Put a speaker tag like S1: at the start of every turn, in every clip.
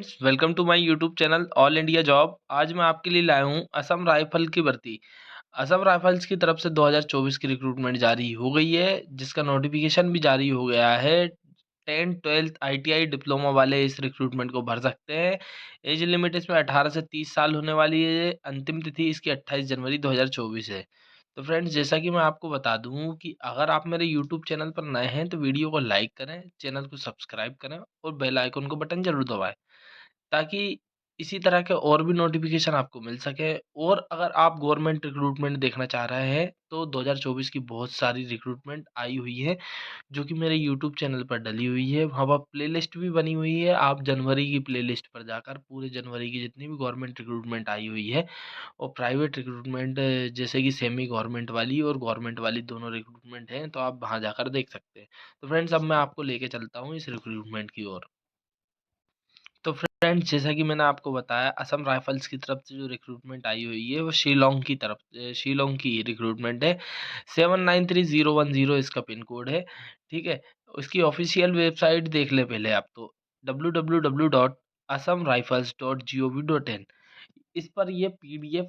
S1: Welcome to my YouTube channel all India job. आज मैं आपके लिए लाया हूँ असम राइफल की भर्ती। असम राइफल्स की तरफ से 2024 की रिक्रूटमेंट जारी हो गई है, जिसका नोटिफिकेशन भी जारी हो गया है। 10th 12th ITI डिप्लोमा वाले इस रिक्रूटमेंट को भर सकते हैं। एज लिमिट इसमें 18 से 30 साल होने वाली है। अंतिम तिथि इसकी 28 जनवरी 2024 है। तो फ्रेंड्स, जैसा कि मैं आपको बता दूं कि अगर आप मेरे यूट्यूब चैनल पर नए हैं तो वीडियो को लाइक करें, चैनल को सब्सक्राइब करें और बेल आइकन को बटन जरूर दबाएं, ताकि इसी तरह के और भी नोटिफिकेशन आपको मिल सके। और अगर आप गवर्नमेंट रिक्रूटमेंट देखना चाह रहे हैं तो 2024 की बहुत सारी रिक्रूटमेंट आई हुई है, जो कि मेरे यूट्यूब चैनल पर डली हुई है। वहाँ पर प्लेलिस्ट भी बनी हुई है। आप जनवरी की प्लेलिस्ट पर जाकर पूरे जनवरी की जितनी भी गवर्नमेंट रिक्रूटमेंट आई हुई है और प्राइवेट रिक्रूटमेंट, जैसे कि सेमी गवर्नमेंट वाली और गवर्नमेंट वाली दोनों रिक्रूटमेंट हैं, तो आप वहाँ जाकर देख सकते हैं। तो फ्रेंड्स, अब मैं आपको लेके चलता हूँ इस रिक्रूटमेंट की ओर। तो फ्रेंड्स, जैसा कि मैंने आपको बताया, असम राइफल्स की तरफ से जो रिक्रूटमेंट आई हुई है वो शिलोंग की तरफ शिलोंग की रिक्रूटमेंट है। 793010 इसका पिन कोड है। ठीक है। उसकी ऑफिशियल वेबसाइट देख ले पहले आप तो, www.assamrifles.gov.in। इस पर ये पीडीएफ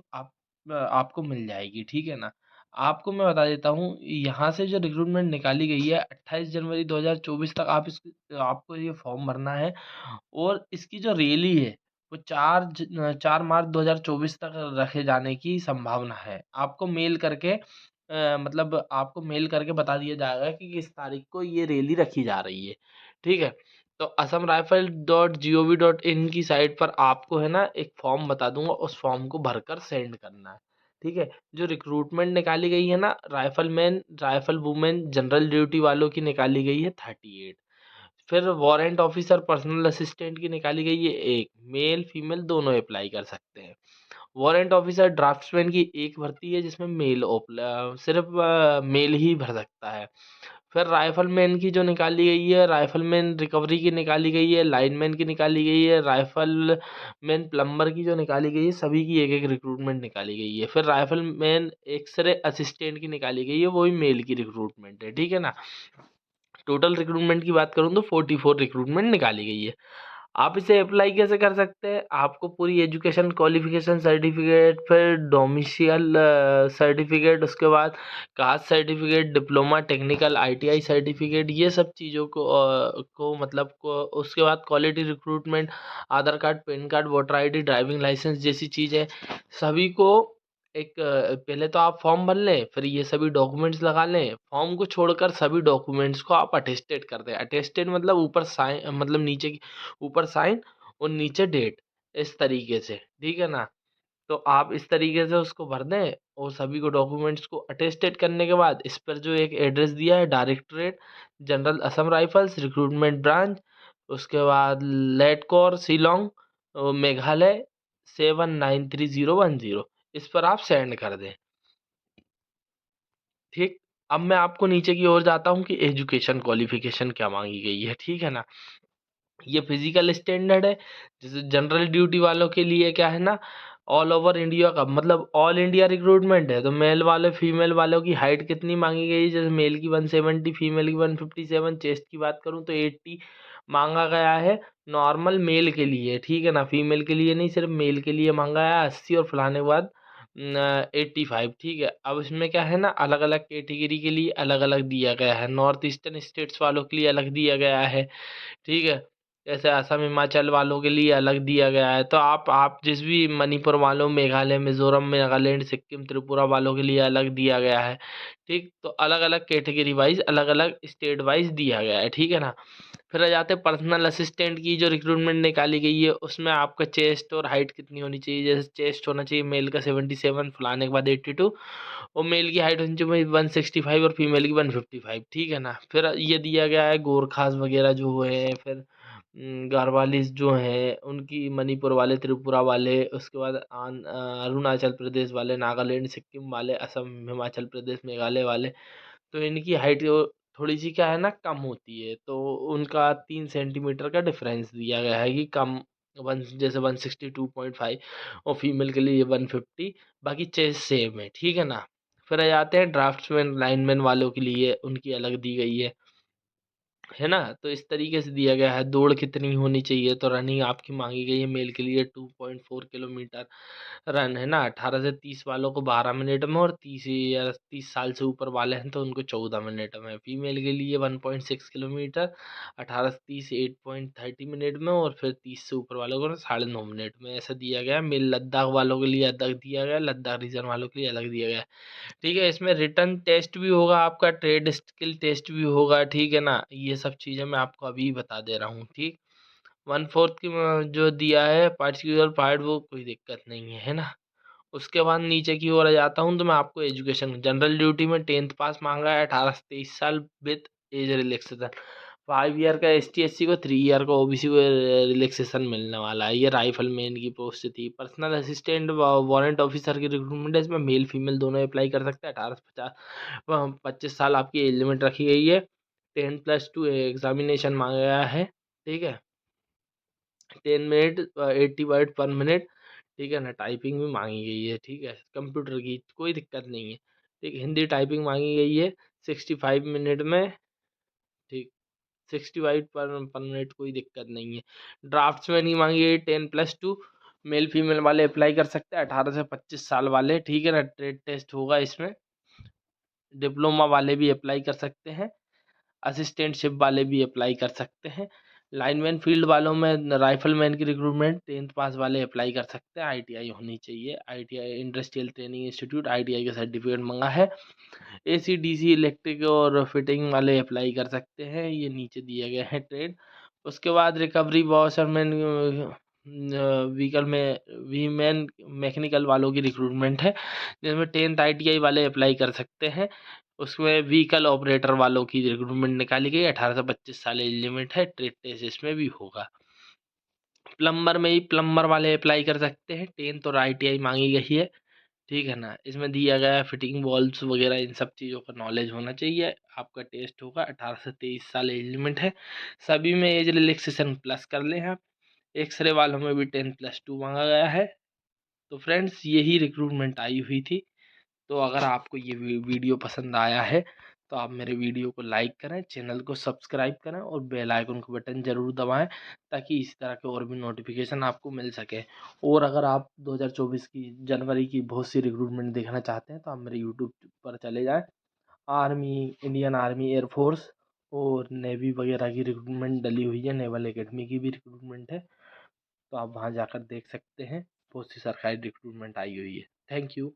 S1: आपको मिल जाएगी। ठीक है ना। आपको मैं बता देता हूँ, यहाँ से जो रिक्रूटमेंट निकाली गई है 28 जनवरी 2024 तक आपको ये फॉर्म भरना है। और इसकी जो रैली है वो 4 मार्च 2024 तक रखे जाने की संभावना है। आपको मेल करके बता दिया जाएगा कि किस तारीख को ये रैली रखी जा रही है। ठीक है। तो असम राइफल .gov.in की साइट पर आपको है ना एक फॉर्म बता दूंगा, उस फॉर्म को भरकर सेंड करना है। ठीक है। जो रिक्रूटमेंट निकाली गई है ना, rifleman rifle women general duty वालों की निकाली गई है 38। फिर वारंट ऑफिसर पर्सनल असिस्टेंट की निकाली गई है एक। मेल फीमेल दोनों अप्लाई कर सकते हैं। वारंट ऑफिसर ड्राफ्ट्समैन की एक भर्ती है, जिसमें सिर्फ मेल ही भर सकता है। फिर राइफलमैन की जो निकाली गई है, राइफलमैन रिकवरी की निकाली गई है, लाइनमैन की निकाली गई है, राइफलमैन प्लम्बर की जो निकाली गई है, सभी की एक एक रिक्रूटमेंट निकाली गई है। फिर राइफलमैन एक्सरे असिस्टेंट की निकाली गई है, वो भी मेल की रिक्रूटमेंट है। ठीक है ना। टोटल रिक्रूटमेंट की बात करूँ तो 44 रिक्रूटमेंट निकाली गई है। आप इसे अप्लाई कैसे कर सकते हैं? आपको पूरी एजुकेशन क्वालिफिकेशन सर्टिफिकेट, फिर डोमिसाइल सर्टिफिकेट, उसके बाद caste certificate, diploma, technical, ITI certificate, ये सब चीज़ों उसके बाद quality recruitment, Aadhaar card, PAN card, voter ID, driving licence जैसी चीज़ें, सभी को पहले तो आप फॉर्म भर लें, फिर ये सभी डॉक्यूमेंट्स लगा लें। फॉर्म को छोड़कर सभी डॉक्यूमेंट्स को आप अटेस्टेड कर दें। अटेस्टेड मतलब ऊपर साइन, मतलब नीचे की ऊपर साइन और नीचे डेट, इस तरीके से। ठीक है ना। तो आप इस तरीके से उसको भर दें और सभी को डॉक्यूमेंट्स को अटेस्टेड करने के बाद इस पर जो एक एड्रेस दिया है, directorate general Assam rifles recruitment branch, उसके बाद लेटकोर शिलोंग मेघालय 793010, इस पर आप सेंड कर दें। ठीक। अब मैं आपको नीचे की ओर जाता हूँ कि एजुकेशन क्वालिफिकेशन क्या मांगी गई है। ठीक है ना। ये फिजिकल स्टैंडर्ड है। जैसे जनरल ड्यूटी वालों के लिए क्या है ना, ऑल ओवर इंडिया का मतलब ऑल इंडिया रिक्रूटमेंट है। तो मेल वाले फीमेल वालों की हाइट कितनी मांगी गई है? जैसे मेल की 170, फीमेल की 157। चेस्ट की बात करूँ तो 80 मांगा गया है, नॉर्मल मेल के लिए। ठीक है ना। फीमेल के लिए नहीं, सिर्फ मेल के लिए मांगा है 80, और फलाने के बाद 85। ठीक है। अब इसमें क्या है ना, अलग अलग कैटेगरी के लिए अलग अलग दिया गया है। नॉर्थ ईस्टर्न स्टेट्स वालों के लिए अलग दिया गया है। ठीक है। जैसे असम हिमाचल वालों के लिए अलग दिया गया है। तो आप जिस भी मणिपुर वालों, मेघालय, मिजोरम, नागालैंड, सिक्किम, त्रिपुरा वालों के लिए अलग दिया गया है। ठीक। तो अलग अलग कैटेगरी वाइज, अलग अलग स्टेट वाइज दिया गया है। ठीक है ना। फिर आ जाते हैं पर्सनल असिस्टेंट की जो रिक्रूटमेंट निकाली गई है, उसमें आपका चेस्ट और हाइट कितनी होनी चाहिए? जैसे चेस्ट होना चाहिए मेल का 77, फलाने के बाद 82, और मेल की हाइट होनी चाहिए 165 और फीमेल की 155। ठीक है ना। फिर ये दिया गया है गोरखास वगैरह जो है, फिर गारवालिस जो हैं उनकी, मणिपुर वाले, त्रिपुरा वाले, उसके बाद अरुणाचल प्रदेश वाले, नागालैंड, सिक्किम वाले, असम, हिमाचल प्रदेश, मेघालय वाले, तो इनकी हाइट थोड़ी सी क्या है ना कम होती है। तो उनका 3 सेंटीमीटर का डिफरेंस दिया गया है कि कम, वन जैसे 162.5, और फीमेल के लिए 150। बाकी चेस्ट सेम है। ठीक है ना। फिर आ जाते हैं ड्राफ्ट्समैन लाइनमैन वालों के लिए, उनकी अलग दी गई है। है ना? तो इस तरीके से दिया गया है। दौड़ कितनी होनी चाहिए, तो रनिंग आपकी माँगी गई है मेल के लिए 2.4 किलोमीटर रन, है ना? 18 से 30 वालों को 12 मिनट में, और 30 या 30 साल से ऊपर वाले हैं तो उनको 14 मिनट में। फीमेल के लिए 1.6 किलोमीटर 18 से 30 8.30 मिनट में, और फिर 30 से ऊपर वालों को 9.5 मिनट में, ऐसा दिया गया है। मेल लद्दाख वालों के लिए अलग दिया गया है, लद्दाख रीजन वालों के लिए अलग दिया गया है। ठीक है, इसमें रिटन टेस्ट भी होगा आपका, ट्रेड स्किल टेस्ट भी होगा, ठीक है ना? ये सब चीज़ें मैं आपको अभी बता दे रहा हूँ, ठीक? 1/4 की जो दिया है पार्टिकुलर पार्ट, वो कोई दिक्कत नहीं है ना? उसके बाद नीचे की ओर आ जाता हूँ, तो मैं आपको एजुकेशन जनरल ड्यूटी में 10th पास माँगा है, 18 से 23 साल विथ एज रिलैक्सेशन। 5 ईयर का एसटी/एससी को, 3 ईयर का ओबीसी को रिलैक्सेशन मिलने वाला है। ये राइफलमैन की पोस्ट थी। पर्सनल असिस्टेंट वारंट ऑफिसर की रिक्रूटमेंट है, इसमें मेल फीमेल दोनों अप्लाई कर सकते हैं। 18 से 25 साल आपकी एज लिमिट रखी गई है। 10+2 एग्जामिनेशन मांगा गया है, ठीक है? 10 मिनट 80 वर्ड पर मिनट, ठीक है ना? टाइपिंग भी मांगी गई है, ठीक है? कंप्यूटर की कोई दिक्कत नहीं है, ठीक? हिंदी टाइपिंग मांगी गई है 65 मिनट में, ठीक? 65 पर मिनट, कोई दिक्कत नहीं है। ड्राफ्ट्समैन की मांगी गई 10+2, मेल फीमेल वाले अप्लाई कर सकते हैं, 18 से 25 साल वाले, ठीक है ना? ट्रेड टेस्ट होगा इसमें। डिप्लोमा वाले भी अप्लाई कर सकते हैं, असिस्टेंटशिप वाले भी अप्लाई कर सकते हैं। लाइनमैन फील्ड वालों में राइफलमैन की रिक्रूटमेंट 10th पास वाले अप्लाई कर सकते हैं। आईटीआई होनी चाहिए, ITI industrial training institute, ITI का सर्टिफिकेट मांगा है। एसी-डीसी इलेक्ट्रिक और फिटिंग वाले अप्लाई कर सकते हैं, ये नीचे दिए गए हैं ट्रेड। उसके बाद रिकवरी वॉशरमैन व्हीकल में वीमेन मैकेनिकल वालों की रिक्रूटमेंट है, जिसमें 10th आईटीआई वाले अप्लाई कर सकते हैं। उसमें व्हीकल ऑपरेटर वालों की रिक्रूटमेंट निकाली गई है, 18 से 25 साल एज लिमिट है, ट्रेड टेस्ट इसमें भी होगा। प्लम्बर में ही प्लम्बर वाले अप्लाई कर सकते हैं, 10th और आईटीआई मांगी गई है, ठीक है ना? इसमें दिया गया है फिटिंग वॉल्व्स वगैरह, इन सब चीज़ों का नॉलेज होना चाहिए। आपका टेस्ट होगा, 18 से 23 साल एज लिमिट है। सभी में एज रिलैक्सेशन प्लस कर लें आप। एक्स-रे वालों में भी 10+2 मांगा गया है। तो फ्रेंड्स, यही रिक्रूटमेंट आई हुई थी। तो अगर आपको ये वीडियो पसंद आया है, तो आप मेरे वीडियो को लाइक करें, चैनल को सब्सक्राइब करें, और बेल आइकन का बटन ज़रूर दबाएं, ताकि इसी तरह के और भी नोटिफिकेशन आपको मिल सके। और अगर आप 2024 की जनवरी की बहुत सी रिक्रूटमेंट देखना चाहते हैं, तो आप मेरे यूट्यूब पर चले जाएँ। आर्मी, इंडियन आर्मी, एयरफोर्स और नेवी वगैरह की रिक्रूटमेंट डली हुई है, नेवल एकेडमी की भी रिक्रूटमेंट है, तो आप वहाँ जाकर देख सकते हैं। बहुत सी सरकारी रिक्रूटमेंट आई हुई है। Thank you.